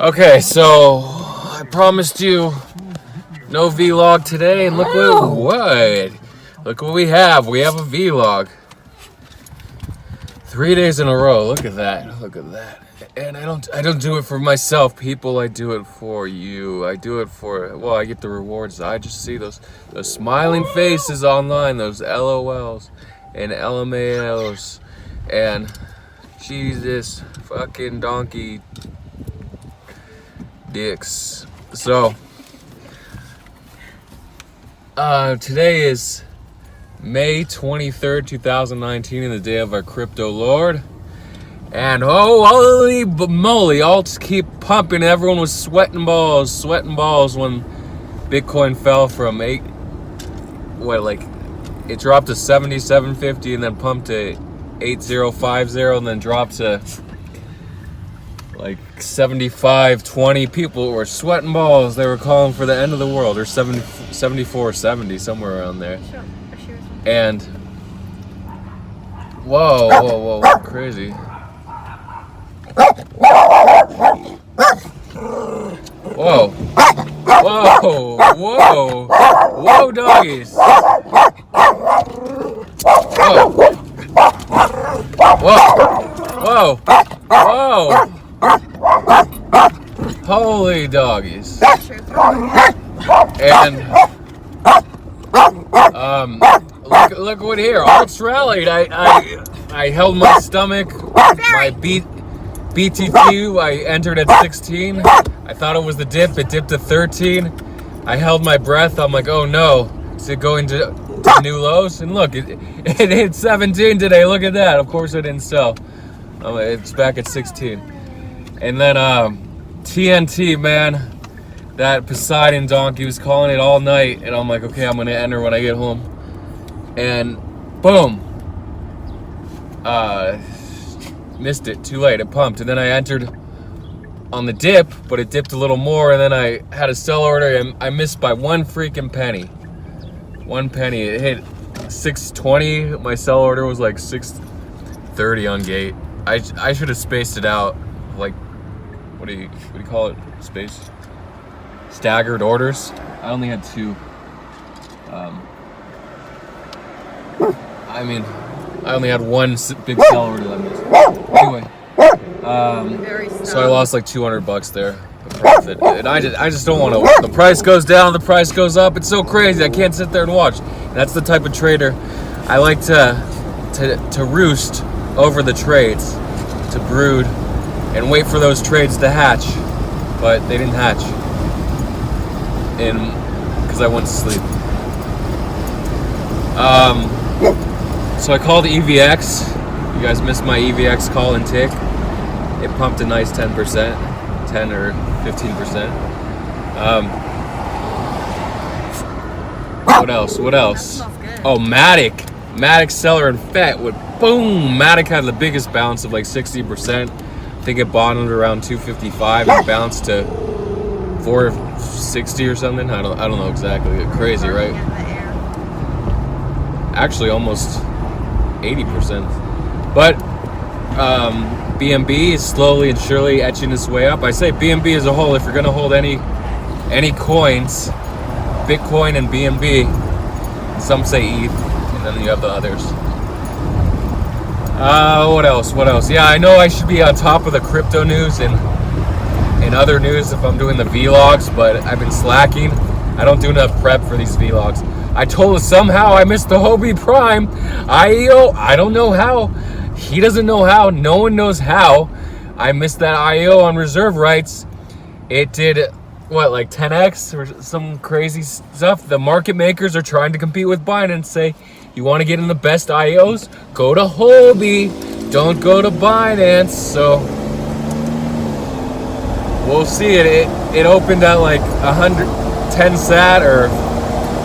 Okay, so I promised you no vlog today, and look what we have. We have a vlog. 3 days in a row. Look at that. Look at that. And I don't do it for myself, people. I do it for you. I do it for, well, I get the rewards. I just see those smiling faces online, those LOLs and LMAOs, and Jesus fucking donkey dicks. So today is May 23rd, 2019, and the day of our crypto lord. And holy moly, alts keep pumping. Everyone was sweating balls when Bitcoin fell from it dropped to 77.50 and then pumped to 8050 and then dropped to like 75.20. People were sweating balls. They were calling for the end of the world, or 74.70, somewhere around there. And whoa, crazy. Whoa, doggies. Whoa. Holy doggies. And look what here. Alts rallied. I held my stomach. My BTQ, I entered at 16. I thought it was the dip. It dipped to 13. I held my breath. I'm like, oh no. Is it going to new lows? And look, it hit 17 today. Look at that. Of course it didn't sell. It's back at 16. And then TNT, man. That Poseidon donkey was calling it all night. And I'm like, okay, I'm going to enter when I get home. And boom. Missed it, too late. It pumped, and then I entered on the dip, but it dipped a little more, and then I had a sell order, and I missed by one freaking penny. 1 penny. It hit 620. My sell order was like 630 on gate. I should have spaced it out, like, what do you call it? Staggered orders. I only had two. I only had one big sell order that I missed. Anyway, so I lost like $200 there, the profit. And I just don't want to. The price goes down, the price goes up. It's so crazy. I can't sit there and watch. And that's the type of trader I like to roost over the trades, to brood and wait for those trades to hatch. But they didn't hatch, and because I went to sleep. So I called EVX. You guys missed my EVX call and tick. It pumped a nice 10%, 10 or 15%. What else? Oh, Matic. Matic seller and FET would boom. Matic had the biggest bounce of like 60%. I think it bottomed around 255 and bounced to 460 or something. I don't know exactly. Crazy, right? Actually, almost 80%. But BNB is slowly and surely etching its way up. I say BNB as a whole, if you're going to hold any coins, Bitcoin and BNB, some say ETH, and then you have the others. What else? Yeah, I know I should be on top of the crypto news and other news if I'm doing the vlogs, but I've been slacking. I don't do enough prep for these vlogs. I told us somehow I missed the Huobi Prime IEO. I don't know how. He doesn't know how. No one knows how. I missed that IEO on reserve rights. It did, like 10x or some crazy stuff. The market makers are trying to compete with Binance. Say, you want to get in the best IEOs? Go to Huobi. Don't go to Binance. So we'll see it. It opened at like 110 sat or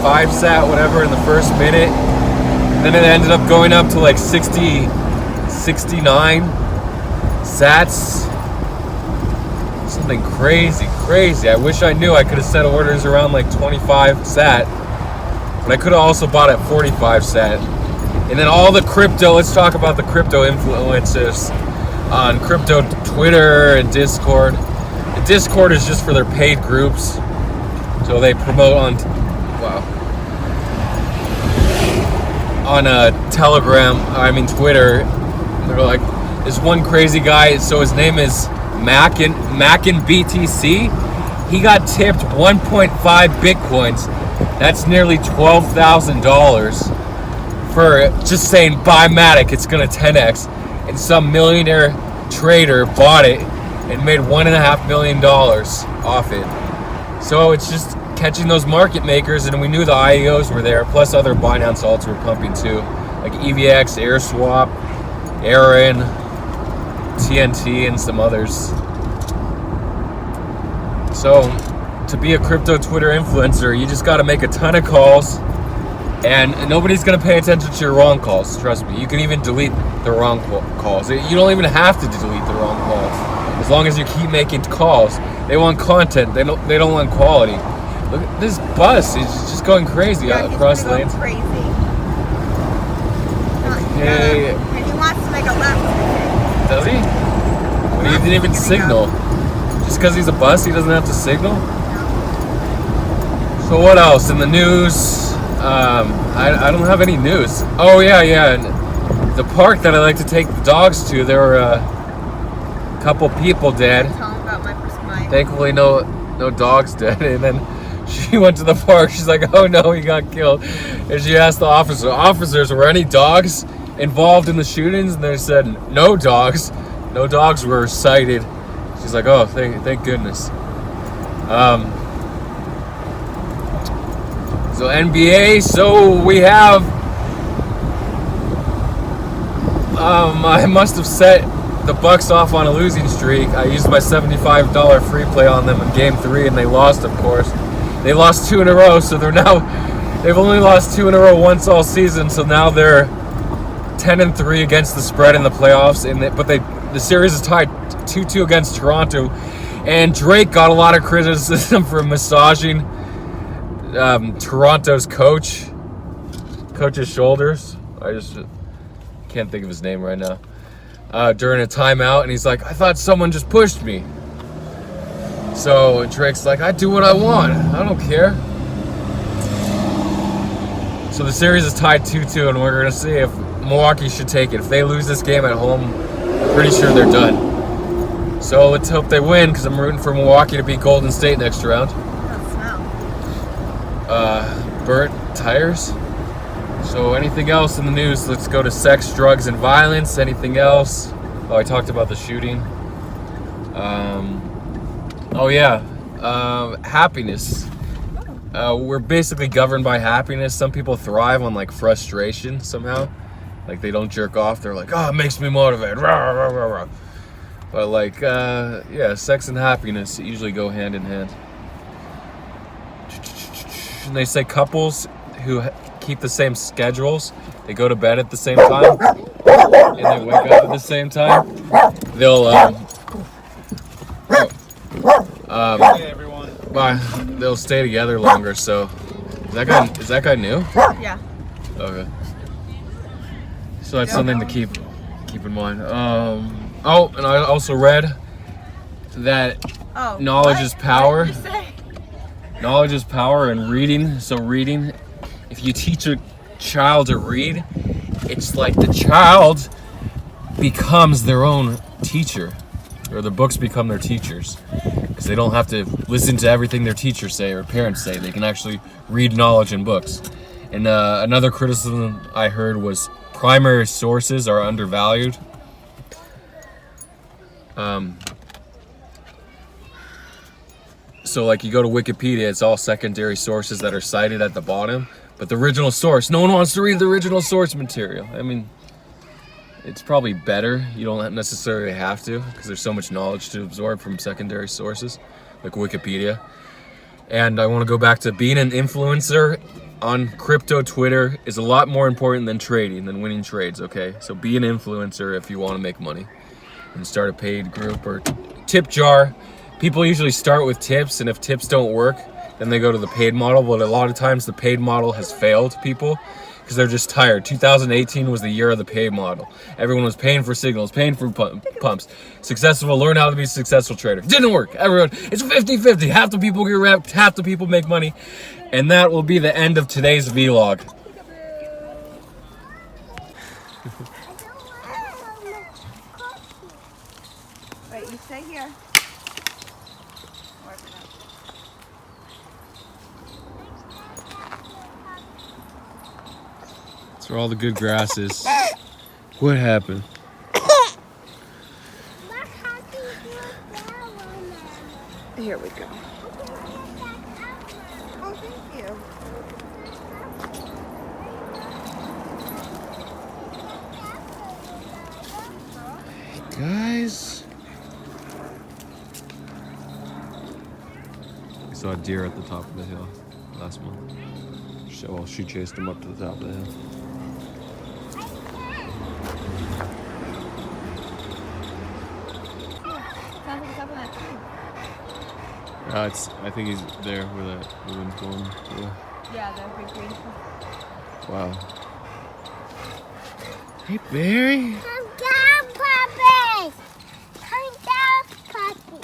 5 sat, whatever, in the first minute. Then it ended up going up to like 69 sats. Something crazy. I wish I knew. I could have set orders around like 25 sat, but I could have also bought at 45 sat. And then all the crypto, let's talk about the crypto influencers on crypto Twitter and Discord. Discord is just for their paid groups. So they promote on Twitter. They're like, this one crazy guy, so his name is Mackin BTC. He got tipped 1.5 Bitcoins. That's nearly $12,000 for just saying, buy Matic, it's gonna 10x. And some millionaire trader bought it and made $1.5 million off it. So it's just catching those market makers, and we knew the IEOs were there, plus other Binance alts were pumping too, like EVX, AirSwap, Aaron, TNT, and some others. So to be a crypto Twitter influencer, you just got to make a ton of calls, and nobody's going to pay attention to your wrong calls. Trust me. You can even delete the wrong calls. You don't even have to delete the wrong calls, as long as you keep making calls. They want content. They don't want quality. Look at this bus. It's just going crazy across lanes. Crazy. Hey. And he wants to make a left. Does he? But he didn't even signal. Just because he's a bus, he doesn't have to signal? No. So what else in the news? I don't have any news. Oh yeah. The park that I like to take the dogs to, there were a couple people dead. Tell him about my mic. Thankfully, no dogs dead. And then she went to the park. She's like, "Oh no, he got killed." And she asked the officers, "Were any dogs involved in the shootings?" And they said, "No dogs. No dogs were sighted." She's like, "Oh, thank goodness." So NBA. So we have. I must have set the Bucks off on a losing streak. I used my $75 free play on them in Game 3, and they lost, of course. They lost 2 in a row, so they've only lost 2 in a row once all season, so now they're 10-3 against the spread in the playoffs, but the series is tied 2-2 against Toronto, and Drake got a lot of criticism for massaging Toronto's coach's shoulders. I just can't think of his name right now. During a timeout, and he's like, "I thought someone just pushed me." So Drake's like, "I do what I want. I don't care." So the series is tied 2-2, and we're gonna see if Milwaukee should take it. If they lose this game at home, I'm pretty sure they're done. So let's hope they win, because I'm rooting for Milwaukee to beat Golden State next round. Burnt tires. So anything else in the news? Let's go to sex, drugs, and violence. Anything else? Oh, I talked about the shooting. Happiness. We're basically governed by happiness. Some people thrive on like frustration somehow. Like they don't jerk off. They're like, "Oh, it makes me motivated." Rah, rah, rah, rah. But like, sex and happiness usually go hand in hand. And they say couples who keep the same schedules, they go to bed at the same time, and they wake up at the same time, they'll stay together longer. So is that guy new? Yeah. Okay. So that's something to keep in mind. And I also read that knowledge is power. What did you say? Knowledge is power, and reading. So reading, if you teach a child to read, it's like the child becomes their own teacher, or the books become their teachers, because they don't have to listen to everything their teachers say or parents say. They can actually read knowledge in books. And another criticism I heard was primary sources are undervalued. So like you go to Wikipedia, it's all secondary sources that are cited at the bottom. But the original source, no one wants to read the original source material. I mean, it's probably better. You don't necessarily have to, because there's so much knowledge to absorb from secondary sources, like Wikipedia. And I want to go back to being an influencer on crypto Twitter is a lot more important than trading, than winning trades, okay? So be an influencer if you want to make money. And start a paid group or tip jar. People usually start with tips, and if tips don't work, then they go to the paid model. But a lot of times the paid model has failed people because they're just tired. 2018 was the year of the pay model. Everyone was paying for signals, paying for pumps. Successful, learn how to be a successful trader. Didn't work. Everyone, it's 50-50. Half the people get wrapped, half the people make money. And that will be the end of today's vlog. Wait, you stay here. That's where all the good grass is. What happened? Here we go. Oh, thank you. Guys, we saw a deer at the top of the hill last month. Well, she chased him up to the top of the hill. Sounds like it's up on that tree. I think he's there where the wind's going. Yeah, that big green. Wow. Hey, Barry. Come down, Poppy! Come down, Poppy!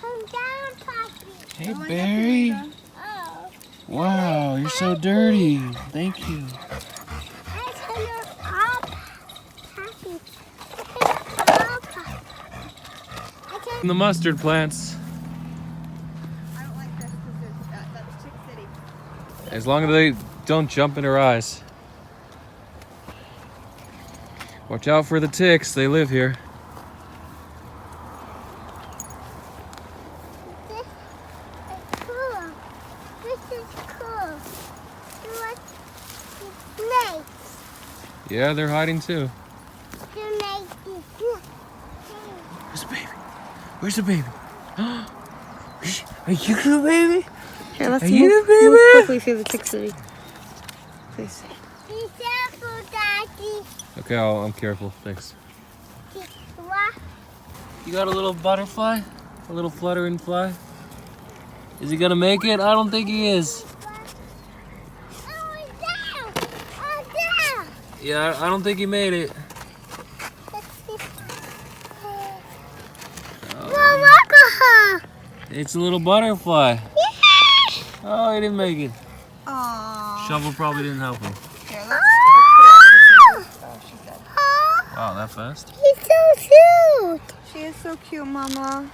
Come down, Poppy! Hey, Barry. Oh, Wow, you're so dirty. Thank you. I turn it up, Poppy. I turn The mustard plants. I don't like this because that's Chick City. As long as they don't jump in her eyes. Watch out for the ticks. They live here. This is cool. This is cool. Look, snakes. Yeah, they're hiding too. To make this. Where's the baby? Where's the baby? Are you the baby? Here, let's Are you the baby? move quickly through the Chick City. Please. Be careful, Daddy. Okay, I'm careful. Thanks. What? You got a little butterfly? A little fluttering fly? Is he gonna make it? I don't think he is. Oh, down. Oh, down. Yeah, I don't think he made it. Well, look at her. It's a little butterfly. Oh, he didn't make it. Aww. Shovel probably didn't help him. Here, let's put her on the surface. Oh, she's dead. Oh, Wow, that fast? he's so cute. She is so cute, Mama.